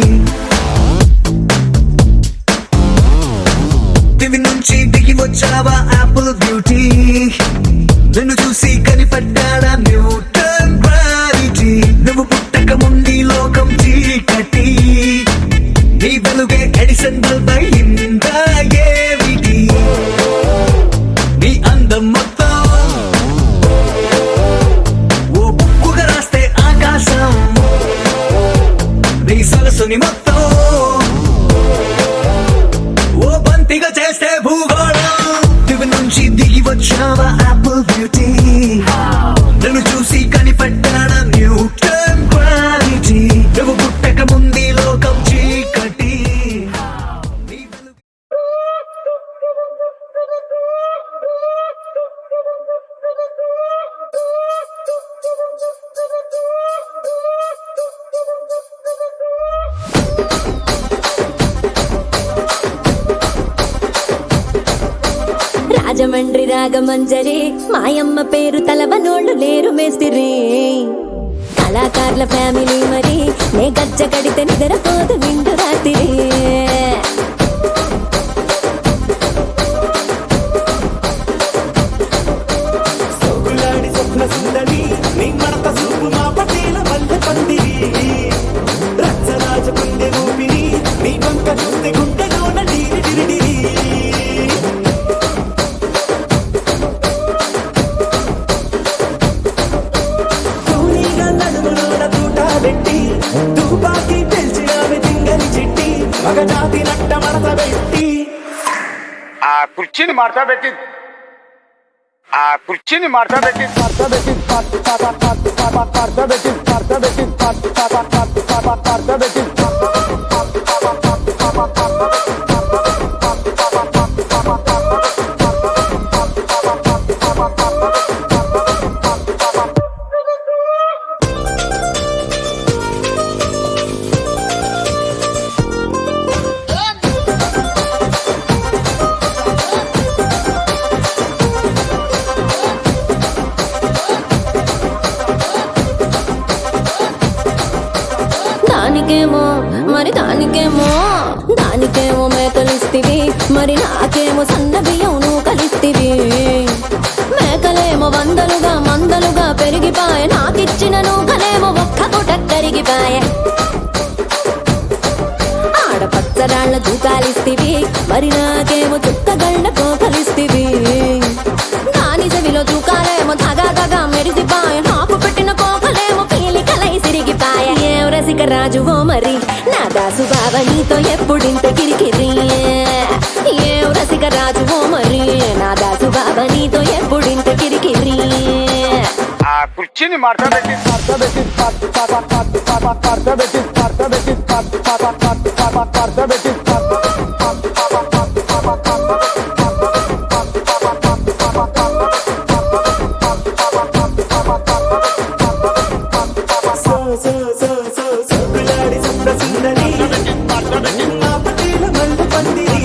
వచ్చావా యాపిల్ బ్యూటీ, నిన్ను చూసి కనిపడ్డాడా న్యూటన్ గ్రావిటీ. నువ్వు పుట్టక ముందు లోకం చీకటి, నీ వెలుగే ఎడిసన్ బల్బ్ అయిందా ఏమిటి. నీ అందం మొత్తం ఓ బుక్కుగా రాస్తే ఆకాశం, నీ సరస్సుని మొత్తం ఓ బంతిగా చేస్తే భూగోళం. దివి నుంచి దిగి వచ్చావా యాపిల్ బ్యూటీ, నన్ను చూసి కనిపడ్డాడా న్యూటన్ గ్రావిటీ. నువ్వు పుట్టక ముందు లోకం చీకటి. రాజమండ్రి రాగమంజరి, మాయమ్మ పేరు తలవనోళ్ళు లేరు మేస్తిరి. కళాకారుల ఫ్యామిలీ మరి, నే గజ్జ కడితే నిద్రపోదు నిండు రాత్రి. సోకులాడి స్వప్న సుందరి, నీ మడత సూపు మా పటేల మల్లె పందిరి. రచ్చరాజ పుండె ఊపిరి, నీ వంక చూస్తే గుండెలోన డీరి డిరిడిరి. కూలీగా నడుములోన తూట పెట్టి, తుపాకి పెంచి ఆమె దింగని చిట్టి, మగ జాతి నట్ట మడత పెట్టి. ఆ కుర్చీని మడత పెట్టి, ఆ కుర్చీని మడత పెట్టి, మడత పెట్టి, మడత పెట్టి, మడత పెట్టి, మడత పెట్టి. దానికేమో మరి దానికేమో మేకలిస్తివి, మరి నాకేమో సన్న బియ్యం నువ్వు కలిస్తివి. మేకలేమో మందలుగా పెరిగిపాయే, నాకిచ్చిన నూకలేమో ఒక్క పూట కరిగిపాయే. ఆడపచ్చరాళ్ళ దూకాలిస్తివి, మరి నాకేమో చుక్కగళ్ళ కోకలిస్తివి. దాని చెవిలో దూకాలేమో దగా మెరిసిపాయే, నాకు పెట్టిన కోకలేమో పీలికలై సిరిగిపాయే. ఏం రసిక రాజువో మరి నా దాసు బావ నీతో ఎప్పుడింత కిరికిరి. ఏం రసిక రాజువో మరి నా దాసు బావ నీతో ఎప్పుడింత కిరికిరి. ఆ కుర్చీని మడత పెట్టి, మడత పెట్టి, మడత పెట్టి, మడత పెట్టి, మడత పెట్టి. సోకులాడి స్వప్న సుందరి, మా పటేల మల్లె పందిరి.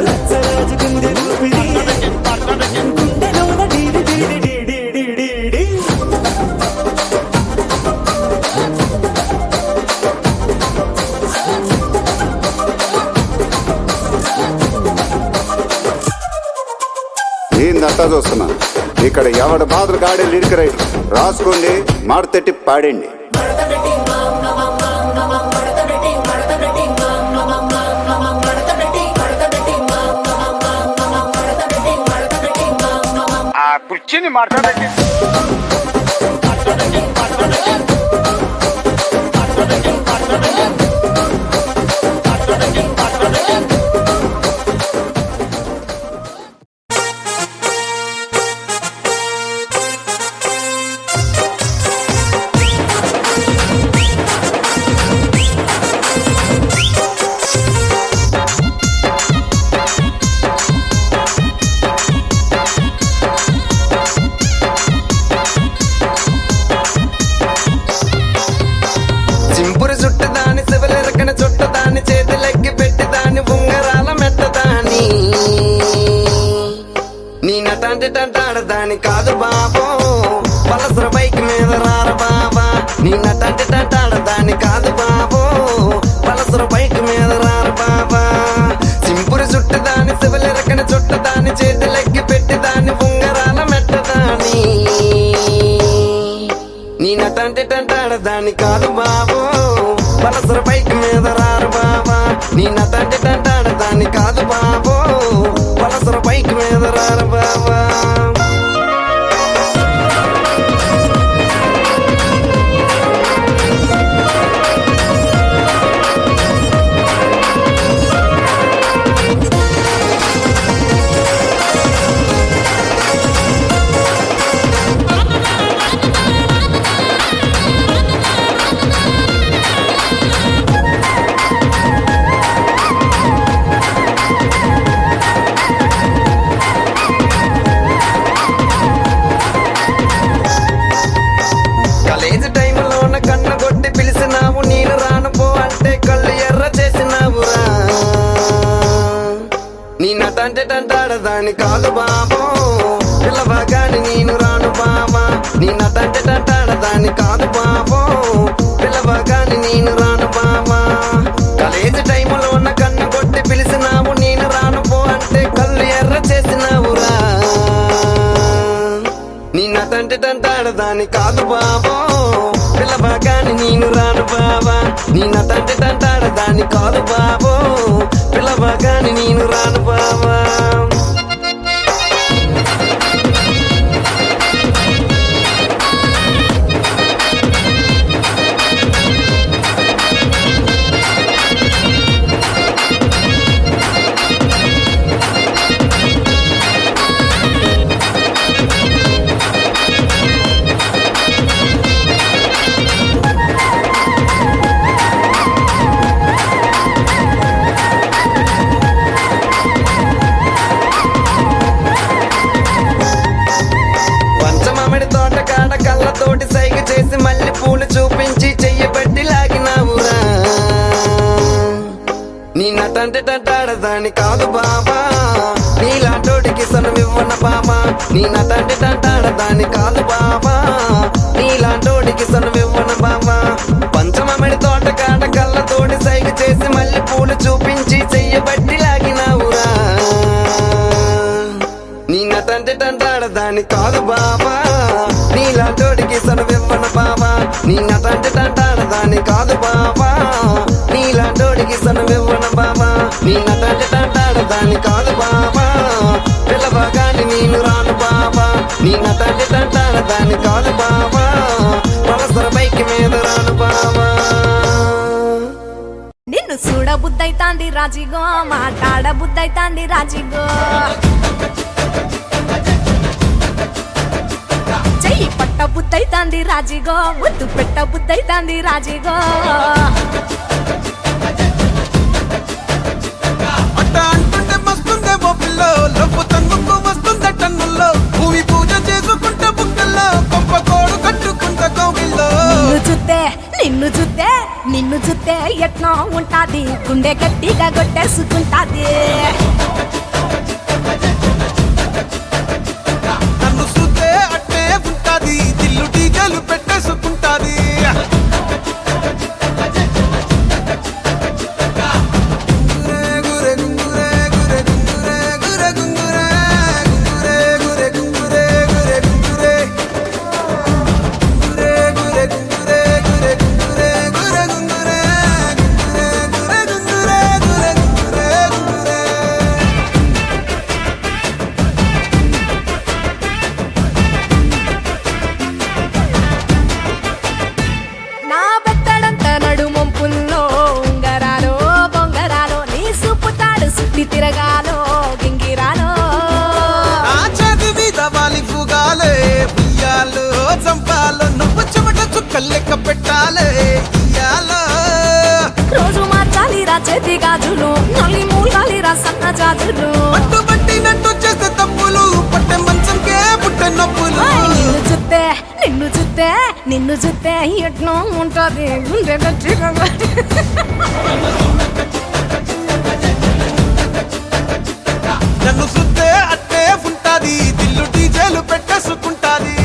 రచ్చరాజ గుండె ఊపిరి, గుండెలోన డీడి డీడి డీడి డీడి డీ. ఏందంతా చూస్తున్నా ఇక్కడ ఎవడి బాధలు గాడే లిరిక్ రైటర్ రాసుకోండి, మాడతెట్టి పాడండి. ఆ కుర్చీని మడత పెట్టి, దాని కాదు బాబో, పలసర బైక్ మీద రార బాబా. నీ నటంటే దాని కాదు బాబో, పలసర బైక్ మీద రార బాబా. సింపురి చుట్టు దాని శివలెరకన చుట్టు కట్టదాని చేతులెక్కి పెట్టిదాని ఉంగరాల మెట్టదాని నీ నటంటే టంటాడదాని కాదు బాబు పలసర బైక్ మీద రారు బాబా నీ నటంటే టంటాడదాని కాదు బాబు పలసర బైక్ మీద రారు బాబా కాలేజీ టైంలోన కన్ను కొట్టి పిలిచినావు నేను రాను పో అంటే కళ్ళు ఎర్ర చేసినావురా నీ నటంటే టంటాడదాని కాదు బాబో పిల్లవగాని నేను రాను బాబా నీ నటంటే టంటాడదాని కాదు బాబో పిల్లవగాని నేను రాను బాబా కాలేజీ టైంలోన కన్ను కొట్టి పిలిచినావు నేను రాను పో అంటే కళ్ళు ఎర్ర చేసినావురా నీ నటంటే టంటాడదాని కాదు బాబో పిల్లవగాని నేను రాను బాబా నీ నటంటే టంటాడదాని కాదు బాబో పిల్లవగాని నేను రాను బాబా పంచమామిడి తోట కాడ కళ్ళతోటి సైగ చేసి మళ్ళీ పూలు చూపించి చెయ్యబట్టి లాగినావురా నీ నటంటే టంటాడదాని కాదు బాబా నీలాంటోడికి సనువివ్వన బాబా నీ నటంటే టంటాడదాని కాదు బాబా నీలాంటోడికి సనువివ్వన బాబా పంచమామిడి తోట కాడ కళ్ళతోటి సైగ చేసి మళ్ళీ పూలు చూపించి చెయ్యబట్టి లాగినావురా నీ నటంటే టంటాడదాని కాదు బాబా నీలాంటోడికి సనువివ్వన బాబా నీ నటంటే టంటాడదాని కాదు బాబా నీలాంటోడికి సనువివ్వన బాబా నీ నటంటే టంటాడదాని కాదు బాబా పిల్లవగాని నేను రాను బాబా నీ నటంటే టంటాడదాని కాదు బాబా పలసర బైక్ మీద రాను బాబా నిన్ను చూడ బుద్ధైతాంది రాజిగో మాట్లాడ బుద్ధైతాంది రాజిగో చెయ్యి పట్ట బుద్ధైతాంది రాజిగో ముద్దు పెట్ట బుద్ధైతాంది రాజిగో అట్ట అంటుంటే మస్తుందే ఓ పిల్లో లవ్వు తన్నుకు వస్తుందే టన్నుల్లో భూమి పూజ చేసుకుంటే బుక్కల్లో గొప్ప కోడు కట్టుకుంటే కోవిల్లో నిన్ను చూస్తే ఎట్లా ఉంటాది గుండె గట్టిగా కొట్టేసుకుంటాది నన్ను చూస్తే అట్టే ఉంటాది దిల్లు డీజలు పెట్టేసుకుంటాది తిరగాలో గింగిరాలో ఆ చేతి మీద వాలి ఫుగాలే ఉయ్యాలో చంపాలో నువ్వు చెమట చుక్కలు లెక్క పెట్టాలే ఇయ్యాలో రోజు మార్చాలి రా చేతి గాజులు నల్లి మూలాలి రా సన్న జాజులు పట్టు పట్టినట్టు చేస్తే తప్పులు పట్టే మంచంకే పుట్టే నొప్పులు నిన్ను చూస్తే ఎట్లా ఉంటది గుండె గట్టిగా నన్ను చూస్తే అట్టే ఉంటాది దిల్లు డీజేలు పెట్టేసుకుంటాది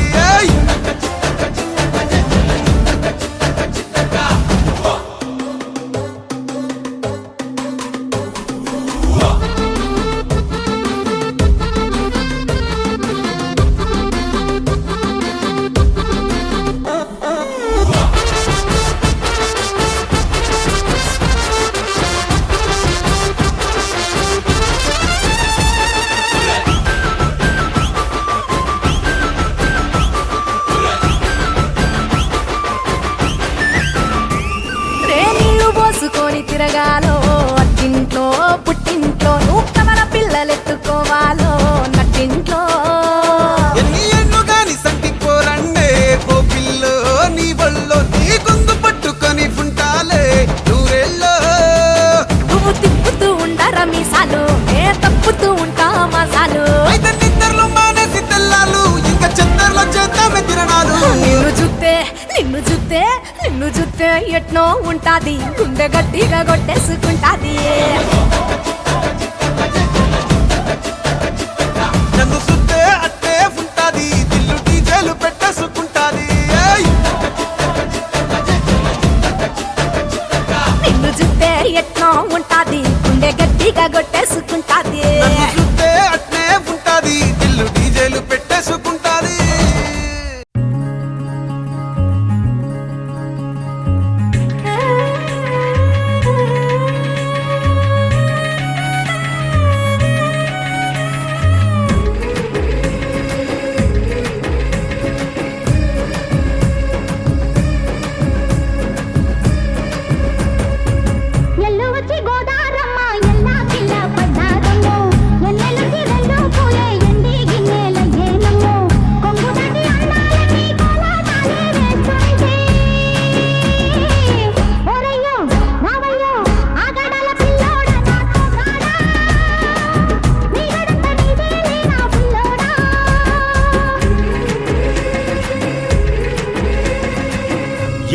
వేసుకొని తిరగాలో అట్టింట్లో పుట్టింట్లో నువ్వు కమల పిల్లలెత్తుకోవాలో నట్టింట్లో ఎన్ని ఎన్ను గాని సంటి పోరండే ఓ పిల్లో నీ వల్లో నీ గొంతు పట్టుకొని ఉంటాలే నూరెల్లో నువ్వు తిప్పుతూ ఉండరా మీసాలు ఏ తప్పుతూ ఉంటా మసాలు అయితే నిద్రలో మానేసి తెల్లాలు ఇంకా చెత్తర్లో చేద్దామే తిరణాలు నిన్ను చూస్తే ఎట్నో ఉంటాది గుండె గట్టిగా కొట్టేసుకుంటాది నన్ను సుత్తే అట్టే ఉంటాది దిల్లు డీజేలు పెట్టేసుకుంటాది నిన్ను చూస్తే ఎట్నో ఉంటాది గుండె గట్టిగా కొట్టేసుకుంటాది నన్ను సుత్తే అట్నే ఉంటాది దిల్లు డీజేలు పెట్టేసుకుంటాది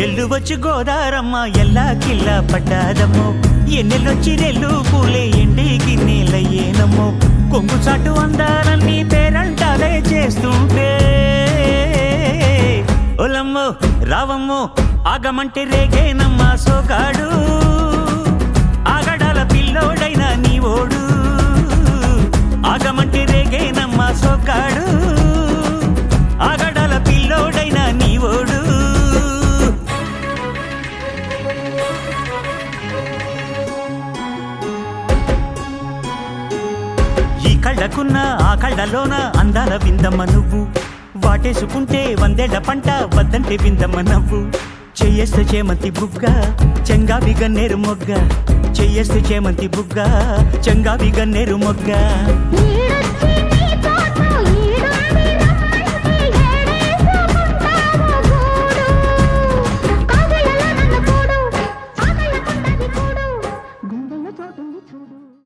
ఎల్లు వచ్చి గోదారమ్మ ఎల్లా కిల్ల పడ్డాదమ్మో ఎన్నెల్లొచ్చి రెల్లు పూలే ఎండి గిన్నెలయ్యేనమ్మో కొంగు చాటు అందాలన్నీ పేరంటాలే చేస్తుంటే ఒలమ్మో రావమ్మో ఆగమంటే రేగేనమ్మ సోగాడు ఆగడాల పిల్లోడైన నీ ఓడు ఆగమంటే రేగేనమ్మ సోగాడు ఆగడాల పిల్లోడైన నీ ఓడు కళ్ళకున్న ఆ కళ్ళలోన అందాల విందమ్మ నువ్వు వాటేసుకుంటే వందేళ్ల పంట వద్దంటే విందమ్మ నవ్వు చెయ్యేస్తే చేమంతి బుగ్గ చెంగావి గన్నేరు మొగ్గ చెయ్యేస్తే చేమంతి బుగ్గ చెంగావి గన్నేరు మొగ్గ